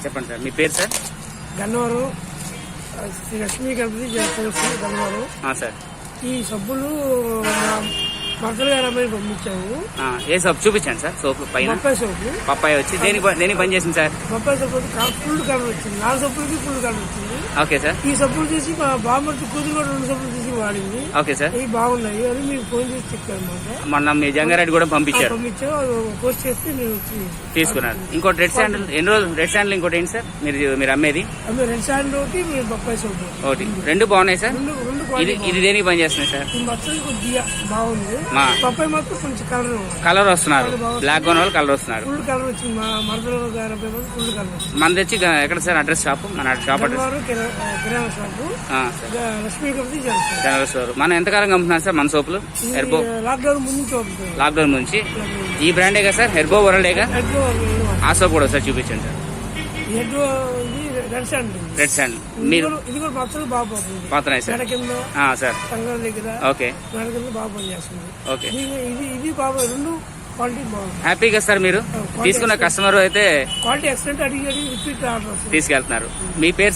చెప్పండి సార్, మీ పేరు sir? Gannavaram Shri Lakshmi Ganapati Gannavaram. Sir, ఈ సబ్బులు మక్కలు గారు అమ్మాయి పంపించాము. ఏ సోప్ చూపించండి సార్? సోప్ పైన బొప్పాయి సోపు. పప్పాయి వచ్చి దేనికి పని చేసింది సార్? బొప్పాయి సోపు ఫుల్ కలర్ వచ్చింది. 4 సబ్బులకి ఫుల్ కలర్ వచ్చింది. Okay sir. ఈ సబ్బులు తీసి మా బామ్మర్తి కూతురు కూడా 2 సబ్బులు తీసి వాడింది. Okay sir. ఇవి బాగున్నాయి అని మీకు ఫోన్ చేసి చెప్పారు అనమాట. మొన్న మీ జంగారెడ్డి కూడా పంపించాము, పోస్ట్ చేస్తే నేను తీసుకున్నారు. ఇంకోటి రెడ్ శాండిల్, ఎన్ని రోజులు రెడ్ శాండిల్? ఇంకోటి ఏంటి సార్ మీరు అమ్మేది? రెడ్ శాండిల్ ఒకటి, బొప్పాయి సోపు ఒకటి. రెండు బాగున్నాయి సార్. ఇది దేనికి పని చేస్తున్నాయి సార్? ఈ మచ్చలు కొద్దిగా బాగుంది. బొప్పాయి మాత్రం కొంచెం కలర్ వస్తున్నారు, బ్లాక్ గోన్ వాళ్ళు కలర్ వస్తున్నారు. ఫుల్ కలర్ వచ్చింది. మా మరదల గారు ఫుల్ కలర్ వచ్చింది. మన తెచ్చి ఎక్కడ సార్ అడ్రస్? షాప్, మన షాప్ అడ్రస్ కిరాణా shop Lakshmi Ganapathi general store. మనం ఎంతకాలంగా అమ్ముతున్నాం సార్ మన సోపులు? హెర్బో లాక్డౌన్ ముందు లాక్డౌన్ నుంచి ఈ బ్రాండే కదా సార్? హెర్బో వరల్డేగా? ఆ సోప్ కూడా సార్ చూపించండి సార్. రెడ్ శాండిల్ మీరు ఇది కూడా మచ్చలు బాగా పోతుంది. పోతున్నాయి సార్. సార్ సంఘం దగ్గర ఓకే కింద బాగా పనిచేస్తుంది. ఓకే. ఇది బాగా రెండు క్వాలిటీ బాగుంది. హ్యాపీగా సార్ మీరు తీసుకున్న కస్టమర్ అయితే క్వాలిటీ ఎక్సలెంట్. అడిగి రిపీట్ ఆర్డర్ తీసుకెళ్తున్నారు. మీ పేరు?